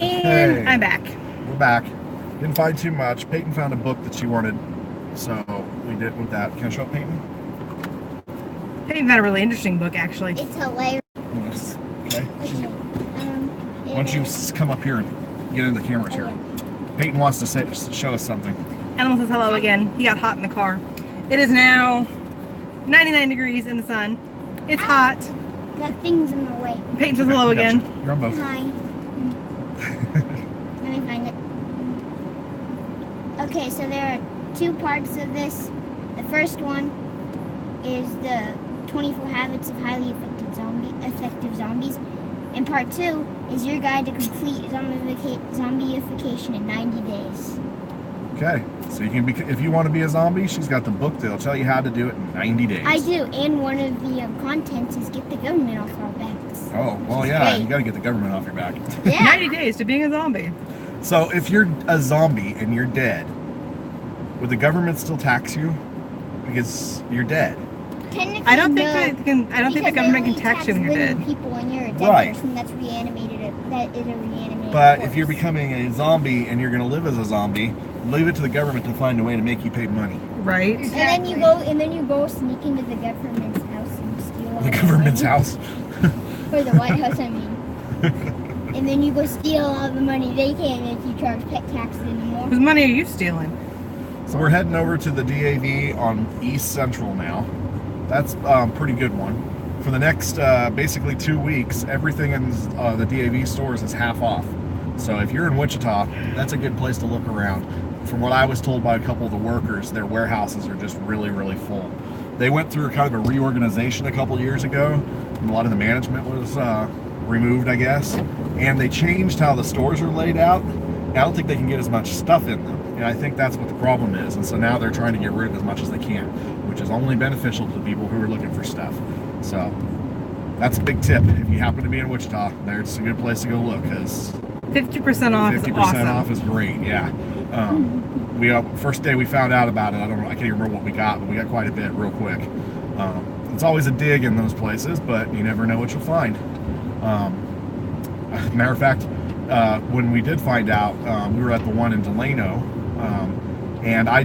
And Hey. I'm back. We're back. Didn't find too much. Peyton found a book that she wanted, so we did with that. Can I show Peyton? Peyton found a really interesting book, actually. It's hilarious. Yes. Okay. Okay. Why don't you come up here and get into the cameras here? Peyton wants to show us something. Animal says hello again. He got hot in the car. It is now 99 degrees in the sun. It's hot. That thing's in the way. Peyton says hello Gotcha. again. You're on both. Hi. Let me find it. Okay, so there are two parts of this. The first one is the 24 habits of highly effective zombies. And part 2 is your guide to complete zombieification in 90 days. Okay, so you can be, if you want to be a zombie, she's got the book that'll tell you how to do it in 90 days. I do, and one of the contents is get the government off our backs. Oh, well, yeah, you got to get the government off your back. Yeah. 90 days to being a zombie. So if you're a zombie and you're dead, would the government still tax you? Because you're dead. Technically, I don't think no, that can. I don't think the government can tax you when you're dead. People when you're a dead Right. person that's reanimated. That is a reanimated. But corpse. if you're becoming a zombie and you're going to live as a zombie, leave it to the government to find a way to make you pay money. Right? And then you go sneak into the government's house and steal all The government's money. house. Or the White House, I mean. And then you go steal all the money. They can't make you charge pet taxes anymore. Whose money are you stealing? So we're heading over to the DAV on East Central now. That's a pretty good one. For the next basically 2 weeks, everything in the DAV stores is half off. So if you're in Wichita, that's a good place to look around. From what I was told by a couple of the workers, their warehouses are just really, really full. They went through kind of a reorganization a couple years ago. And a lot of the management was removed, I guess. And they changed how the stores are laid out. I don't think they can get as much stuff in them. And I think that's what the problem is. And so now they're trying to get rid of as much as they can, which is only beneficial to the people who are looking for stuff. So that's a big tip. If you happen to be in Wichita, there's a good place to go look, because 50% off is 50% awesome. off is great. Yeah. We first day we found out about it, I can't even remember what we got, but we got quite a bit real quick. It's always a dig in those places, but you never know what you'll find. Matter of fact, when we did find out, we were at the one in Delano, and I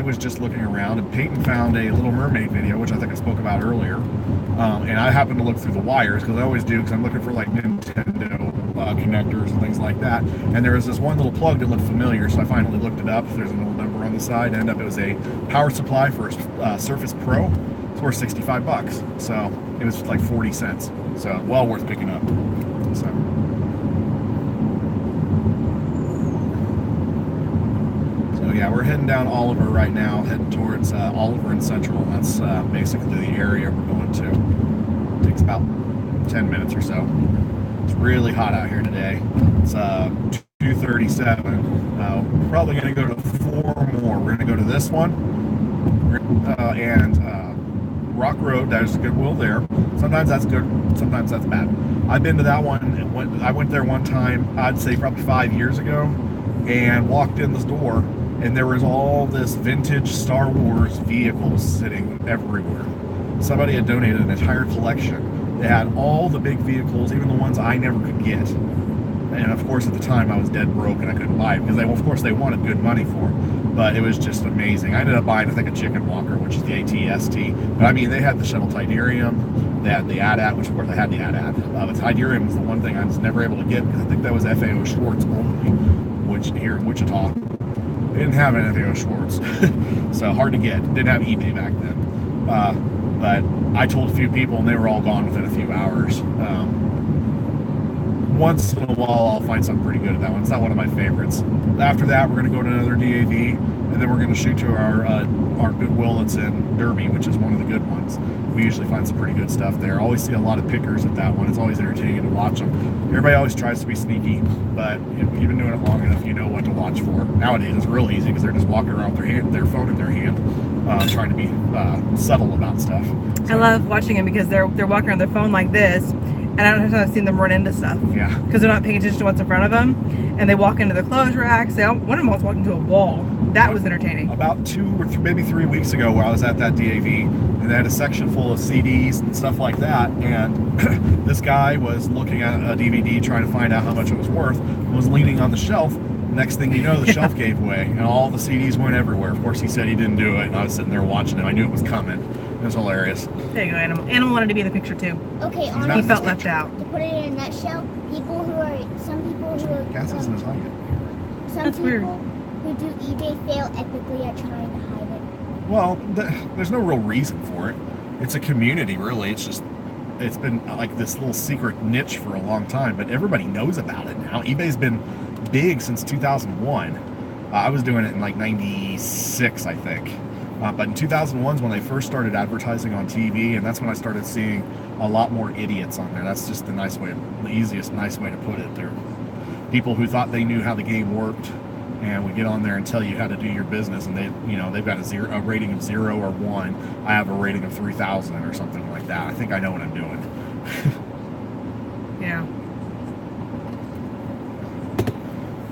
was just looking around, and Peyton found a Little Mermaid video, which I think I spoke about earlier, and I happened to look through the wires, because I always do, because I'm looking for like Nintendo connectors and things like that, and there was this one little plug that looked familiar, so I finally looked it up. There's a little number on the side, and it was a power supply for a Surface Pro. It's worth $65, so it was like 40 cents, so well worth picking up. So yeah, we're heading down Oliver right now, heading towards Oliver and Central. That's basically the area we're going to. It takes about 10 minutes or so. It's really hot out here today. It's 2:37. We're probably going to go to 4 more. We're going to go to this one and Rock Road. There's Goodwill there. Sometimes that's good, sometimes that's bad. I've been to that one. I went there one time, I'd say probably 5 years ago, and walked in this door, and there was all this vintage Star Wars vehicles sitting everywhere. Somebody had donated an entire collection. They had all the big vehicles, even the ones I never could get. And of course, at the time, I was dead broke and I couldn't buy it, because of course they wanted good money for it. But it was just amazing. I ended up buying, I think, a chicken walker, which is the ATST. But I mean, they had the shuttle Tidarium, they had the AT-AT, which of course I had the AT-AT. The Tidarium was the one thing I was never able to get, because I think that was FAO Schwartz only, which here in Wichita, they didn't have an FAO Schwartz. So hard to get. Didn't have eBay back then. But I told a few people, and they were all gone within a few hours. Once in a while, I'll find something pretty good at that one. It's not one of my favorites. After that, we're going to go to another DAV, and then we're going to shoot to our Goodwill that's in Derby, which is one of the good ones. We usually find some pretty good stuff there. I always see a lot of pickers at that one. It's always entertaining to watch them. Everybody always tries to be sneaky, but if you've been doing it long enough, you know what to watch for. Nowadays, it's real easy, because they're just walking around with their phone in their hand, trying to be subtle about stuff. I love watching them, because they're walking around their phone like this, And I don't know if I've seen them run into stuff. Yeah. Because they're not paying attention to what's in front of them. And they walk into the clothes racks. One of them was walking into a wall. That was entertaining. About 2 or maybe 3 weeks ago, where I was at that DAV, and they had a section full of CDs and stuff like that. And this guy was looking at a DVD trying to find out how much it was worth, and was leaning on the shelf. Next thing you know, the shelf gave way, and all the CDs went everywhere. Of course, he said he didn't do it, and I was sitting there watching him. I knew it was coming. It was hilarious. There you go, Animal. Animal wanted to be in the picture too. Okay, He felt left out. To put it in a nutshell, some people who are Gas isn't as high yet. some That's people weird. who do eBay fail epically at trying to hide it. Well, there's no real reason for it. It's a community, really. It's been like this little secret niche for a long time, but everybody knows about it now. eBay's been big since 2001. I was doing it in like 96, I think. But in 2001 is when they first started advertising on TV, and that's when I started seeing a lot more idiots on there. That's just the easiest nice way to put it. They're people who thought they knew how the game worked, and would get on there and tell you how to do your business, and they've got a rating of 0 or 1. I have a rating of 3,000 or something like that. I think I know what I'm doing. Yeah.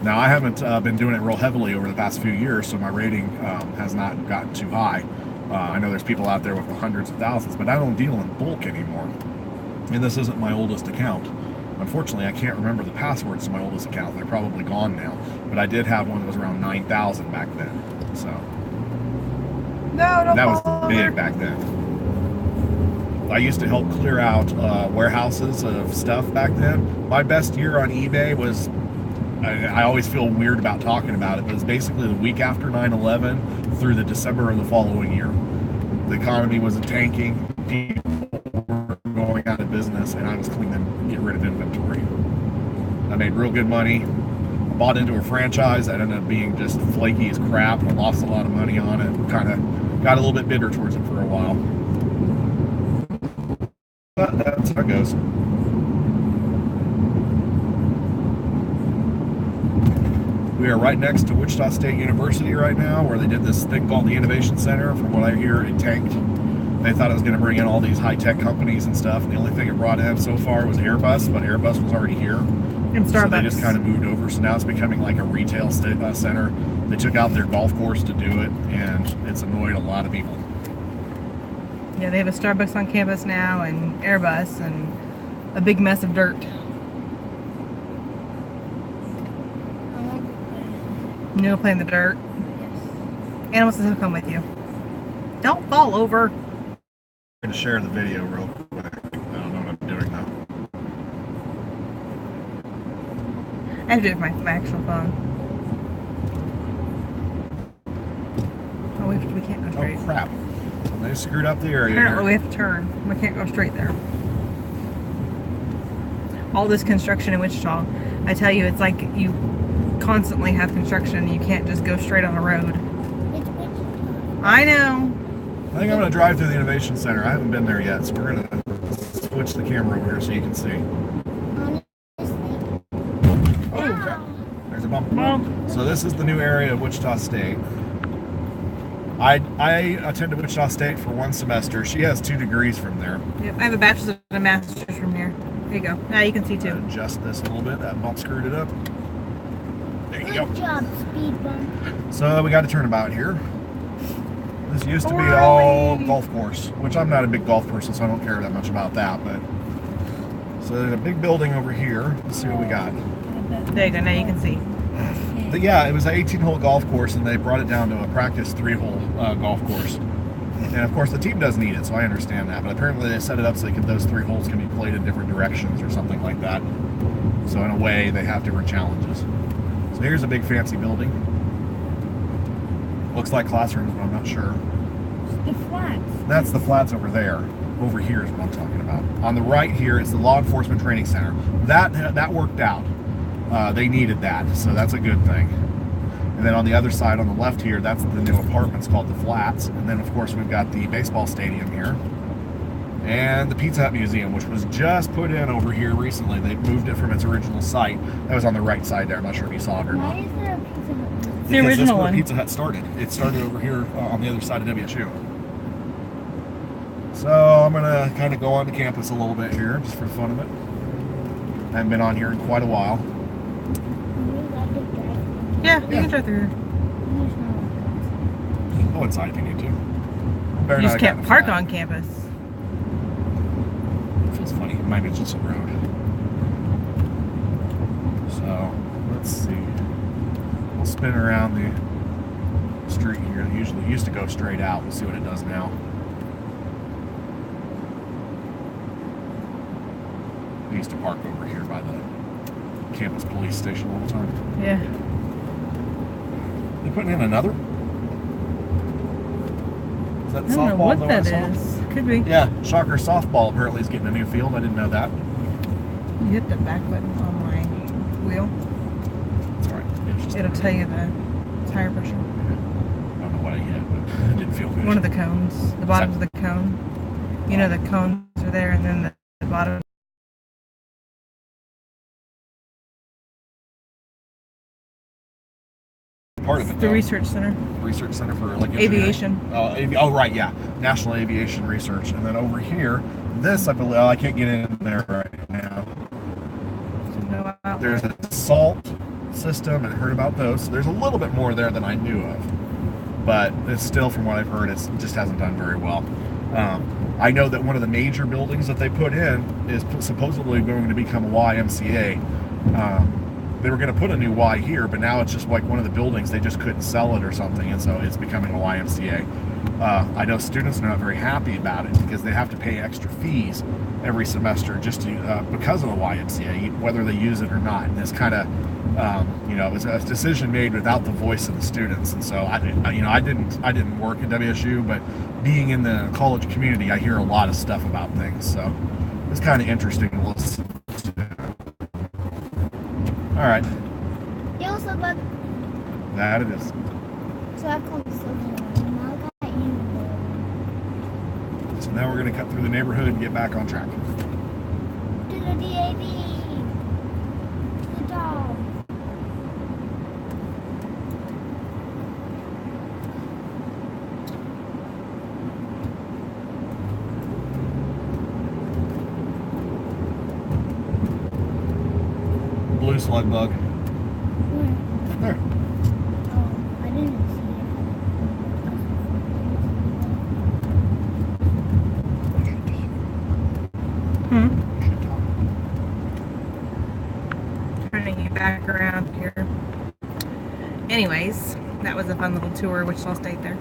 Now, I haven't been doing it real heavily over the past few years, so my rating has not gotten too high. I know there's people out there with hundreds of thousands, but I don't deal in bulk anymore. And this isn't my oldest account. Unfortunately, I can't remember the passwords to my oldest account. They're probably gone now. But I did have one that was around 9,000 back then. So No, don't that was fall big over. back then. I used to help clear out warehouses of stuff back then. My best year on eBay was, I always feel weird about talking about it, but it's basically the week after 9/11 through the December of the following year. The economy was tanking, people were going out of business, and I was cleaning, getting rid of inventory. I made real good money. I bought into a franchise that ended up being just flaky as crap. I lost a lot of money on it. Kind of got a little bit bitter towards it for a while. But that's how it goes. We are right next to Wichita State University right now, where they did this thing called the Innovation Center. From what I hear, it tanked. They thought it was going to bring in all these high-tech companies and stuff, and the only thing it brought in so far was Airbus, but Airbus was already here. And Starbucks. So they just kind of moved over. So now it's becoming like a retail center. They took out their golf course to do it, and it's annoyed a lot of people. Yeah, they have a Starbucks on campus now, and Airbus, and a big mess of dirt. No play in the dirt. Animals doesn't come with you. Don't fall over. I'm going to share the video real quick. I don't know what I'm doing though. I have to do it with my actual phone. Oh, we can't go straight. Oh crap. They screwed up the area Apparently we here. have to turn. We can't go straight there. All this construction in Wichita, I tell you, it's like you constantly have construction. You can't just go straight on the road. It's Wichita. I know. I think I'm going to drive through the Innovation Center. I haven't been there yet, so we're going to switch the camera over here so you can see. Honestly. Oh crap. There's a bump. Well, So this is the new area of Wichita State. I attended Wichita State for 1 semester. She has 2 degrees from there. yep, I have a bachelor's and a master's from here. There you go. Now you can see too. Adjust this a little bit. That bump screwed it up. There you go. Good job, speed bump. So we got a turnabout here. This used to be Where are all we? golf course, which I'm not a big golf person, so I don't care that much about that. But so there's a big building over here. Let's see what we got. There you go. Now you can see. But yeah, it was an 18-hole golf course, and they brought it down to a practice 3-hole golf course. And of course, the team does need it, so I understand that. But apparently, they set it up so those 3 holes can be played in different directions or something like that. So in a way, they have different challenges. So here's a big fancy building. Looks like classrooms, but I'm not sure. The flats. That's the flats over there. Over here is what I'm talking about. On the right here is the Law Enforcement Training Center. That worked out. They needed that, so that's a good thing. And then on the other side, on the left here, that's the new apartments called the Flats. And then, of course, we've got the baseball stadium here. And the Pizza Hut Museum, which was just put in over here recently. They moved it from its original site. That was on the right side there. I'm not sure if you saw it or not. Why is there a Pizza Hut? The Because that's original where one. Pizza Hut started. It started over here on the other side of WSU. So I'm going to kind of go on to campus a little bit here, just for the fun of it. I haven't been on here in quite a while. Yeah, you can drive through here. Go inside if you need to. You just can't park on campus. It feels funny. Mine is just a road. So, let's see. We'll spin around the street here. It usually used to go straight out. We'll see what it does now. We used to park over here by the campus police station all the time. Yeah. They putting in another? Is that I the don't know softball what though that I saw? is. Could be. Yeah, Shocker softball apparently is getting a new field. I didn't know that. You hit the back button on my wheel. It's all right. It's just It'll tell you the tire pressure. I don't know what I hit, but it didn't feel good. One of the cones. The bottom of the cone. You know the cones are there, and then the bottom. Part of it, The though. research center. Research Center for like engineering. Aviation. Oh, right, yeah. National Aviation Research. And then over here, this, I believe, I can't get in there right now. No outlet. There's a salt system, and I heard about those. So there's a little bit more there than I knew of. But it's still, from what I've heard, it just hasn't done very well. I know that one of the major buildings that they put in is supposedly going to become a YMCA. They were going to put a new Y here, but now it's just like one of the buildings, they just couldn't sell it or something, and so it's becoming a YMCA. I know students are not very happy about it because they have to pay extra fees every semester just to because of the YMCA, whether they use it or not. And it's kind of, it's a decision made without the voice of the students. And so I didn't work at WSU, but being in the college community, I hear a lot of stuff about things. So it's kind of interesting to listen to. All right. Yellow slug bug. That it is. So I call it slug bug. So now we're going to cut through the neighborhood and get back on track. To the DAV. Good dog. Blue slug bug. Where? There. Oh, I didn't see Turning you back around here. Anyways, that was a fun little tour. Wichita State there.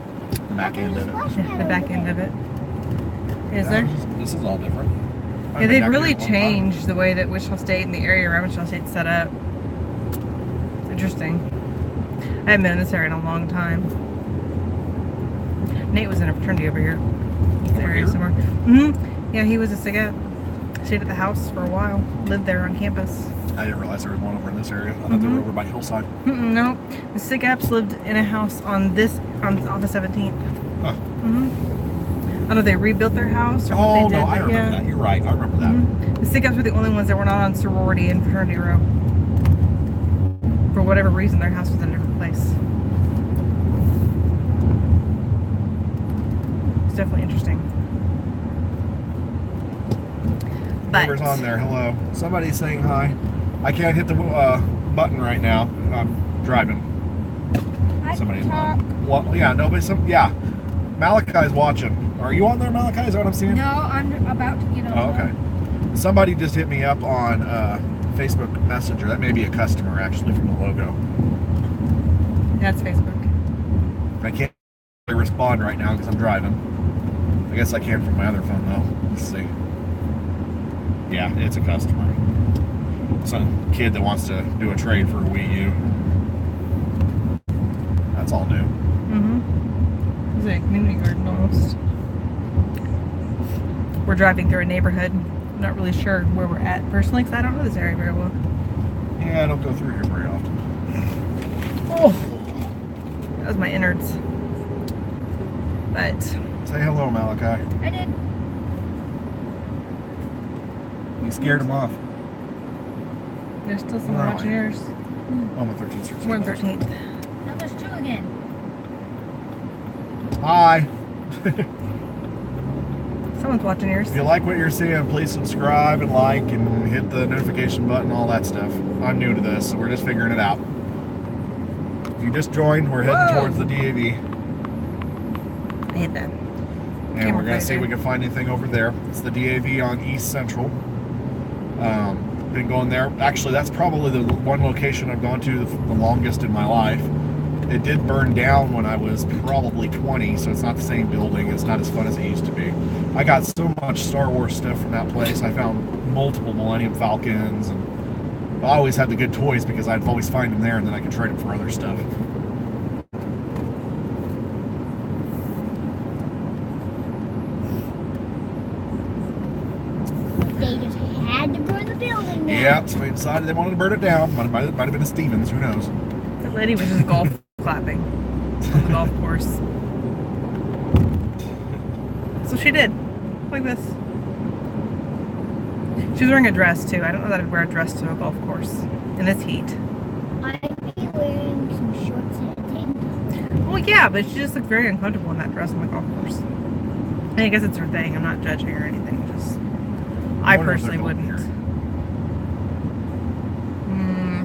The back end of it. Yeah, the back end of it. Is there? This is all different. Yeah, they've really changed the way that Wichita State and the area around Wichita State is set up. It's interesting. I haven't been in this area in a long time. Nate was in a fraternity over here. This Over area here? somewhere. Yeah, he was a SIG-Up. Stayed at the house for a while. Lived there on campus. I didn't realize there was one over in this area. I thought they were over by Hillside. No, the SIG-Ups lived in a house on the 17th. Huh. I don't know if they rebuilt their house or what they Oh, did. no, I but remember that. You're right. I remember that. The SIG-Ups were the only ones that were not on sorority and fraternity row. For whatever reason, their house was in a different place. It's definitely interesting. But Whoever's on there, hello. Somebody's saying hi. I can't hit the button right now. I'm driving. Somebody's on. Well, yeah, yeah. Malachi's watching. Are you on there, Malachi? Is that what I'm seeing? No, I'm about to get on. Oh, okay. Somebody just hit me up on Facebook Messenger. That may be a customer, actually, from the logo. that's Facebook. I can't really respond right now because I'm driving. I guess I can from my other phone, though. Let's see. Yeah, it's a customer. Some kid that wants to do a trade for a Wii U. That's all new. It's like a community garden almost. We're driving through a neighborhood. I'm not really sure where we're at personally because I don't know this area very well. Yeah, I don't go through here very often. Oh, that was my innards. But Say hello, Malachi. I did. You scared him off. there's still some Where are watching we? yours. Oh, my 13th Street. We're on 13th. Now there's two again. Hi. Someone's watching yours. If you like what you're seeing, please subscribe and like and hit the notification button, all that stuff. I'm new to this, so we're just figuring it out. If you just joined, we're heading towards the DAV. I hate that. And we're going to see if we can find anything over there. It's the DAV on East Central. Been going there. Actually, that's probably the one location I've gone to the longest in my life. It did burn down when I was probably 20, so it's not the same building. It's not as fun as it used to be. I got so much Star Wars stuff from that place. I found multiple Millennium Falcons, and I always had the good toys because I'd always find them there, and then I could trade them for other stuff. They just had to burn the building down. Yeah, so they decided they wanted to burn it down. Might have been a Stevens, who knows? That lady was just golf clapping on the golf course. So she did. Like this. She was wearing a dress too. I don't know that I'd wear a dress to a golf course in this heat. I'd be wearing some shorts and a tank top. Well, yeah, but she just looked very uncomfortable in that dress on the golf course. And I guess it's her thing. I'm not judging or anything. Just, I wonder if personally they're building wouldn't.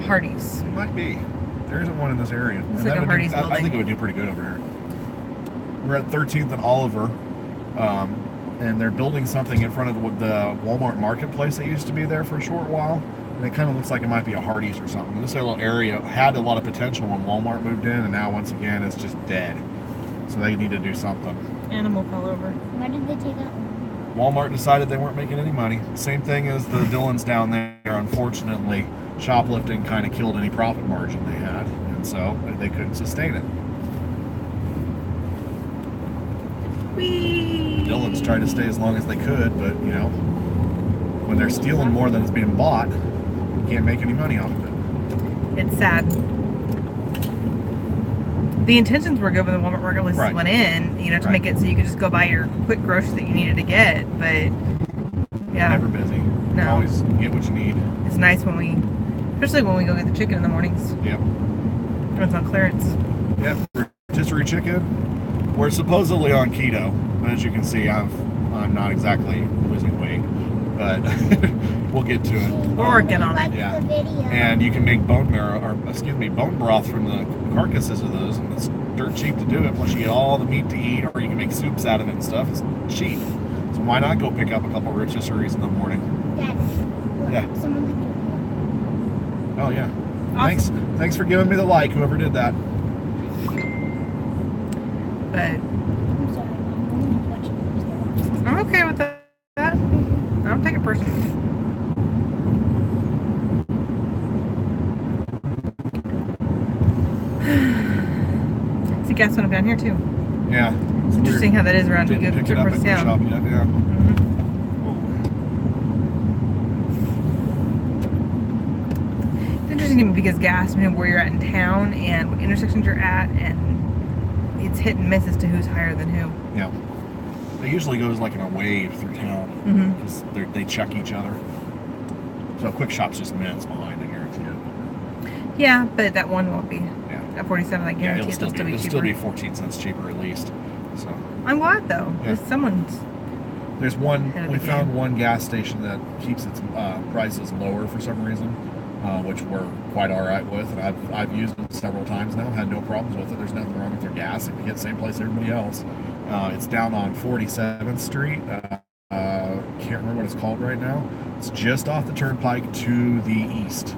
Hardee's. It might be. There isn't one in this area. It's And like that a would Hardee's I think building. it would do pretty good over here. We're at 13th and Oliver, and they're building something in front of the Walmart marketplace that used to be there for a short while. And it kind of looks like it might be a Hardee's or something. This little area had a lot of potential when Walmart moved in, and now once again it's just dead. So they need to do something. Animal fell over. Why did they take out? Walmart decided they weren't making any money. Same thing as the Dillons down there. Unfortunately, shoplifting kind of killed any profit margin they had, and so they couldn't sustain it. Whee! Dillons tried to stay as long as they could, but you know, when they're stealing more than is being bought, you can't make any money off of it. It's sad. The intentions were good when the Walmart marketplace Right. went in, you know, to Right. make it so you could just go buy your quick groceries that you needed to get. But yeah, Never busy. No. Always get what you need. it's nice when we, especially when we go get the chicken in the mornings Yep. when it's on clearance. Yep. Rotisserie chicken. We're supposedly on keto, but as you can see, I'm not exactly losing weight, but we'll get to it. We're working on Like it. Yeah. the video. And you can make bone broth from the carcasses of those, and it's dirt cheap to do it. Plus, you get all the meat to eat, or you can make soups out of it and stuff. It's cheap, so why not go pick up a couple rotisseries in the morning? Dad, look, Yeah. someone could do Oh yeah. Awesome. Thanks for giving me the like, whoever did that. But it. I'm sorry, Mom. I'm watching. I'm okay with that. I don't take it personally. See, gas went up down here too. Yeah. It's interesting how that is around a Didn't good pick it up at surface the shop sound. yet. Yeah. It's interesting to me because gas, depending on where you're at in town and what intersections you're at, and it's hit and miss as to who's higher than who. Yeah. It usually goes like in a wave through town Mm-hmm. because they check each other. So Quick Shop's just minutes behind, I guarantee it. Yeah, but that one won't be. Yeah. At 47, I Yeah, guarantee it'll it'll still still be be cheaper. 14 cents cheaper at least. So I'm glad though. Yeah. There's someone's. there's one. Ahead of We the found game. one gas station that keeps its prices lower for some reason, which we're quite all right with. And I've used it several times now. Had no problems with it. There's nothing wrong with their gas. If you get the same place everybody else. It's down on 47th Street. Can't remember what it's called right now. It's just off the turnpike to the east.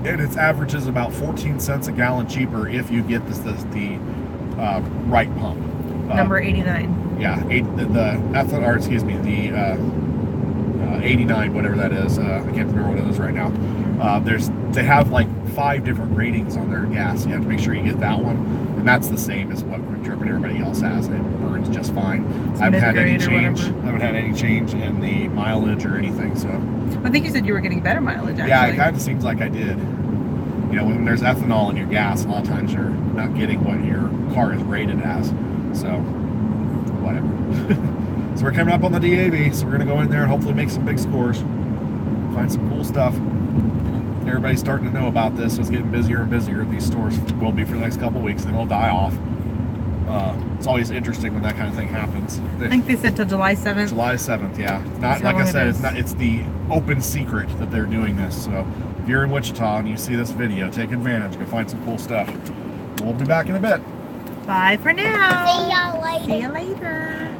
And its average is about 14 cents a gallon cheaper if you get the right pump. Number 89. Yeah, the 89, whatever that is. I can't remember what it is right now. They have like 5 different ratings on their gas. You have to make sure you get that one, and that's the same as what everybody else has. It burns just fine. I haven't had any mid-grade or change. whatever. Haven't had any change in the mileage or anything. So I think you said you were getting better mileage actually. yeah, it kind of seems like I did. You know, when there's ethanol in your gas, a lot of times you're not getting what your car is rated as. So whatever. So we're coming up on the DAV, so we're gonna go in there and hopefully make some big scores, find some cool stuff. Everybody's starting to know about this. So it's getting busier and busier. These stores will be for the next couple weeks, then they'll die off. it's always interesting when that kind of thing happens. I think they said till July 7th. July 7th, yeah. Not That's how like I long it said, is. it's not. It's the open secret that they're doing this. So if you're in Wichita and you see this video, take advantage. Go find some cool stuff. We'll be back in a bit. Bye for now. See y'all later. See you later.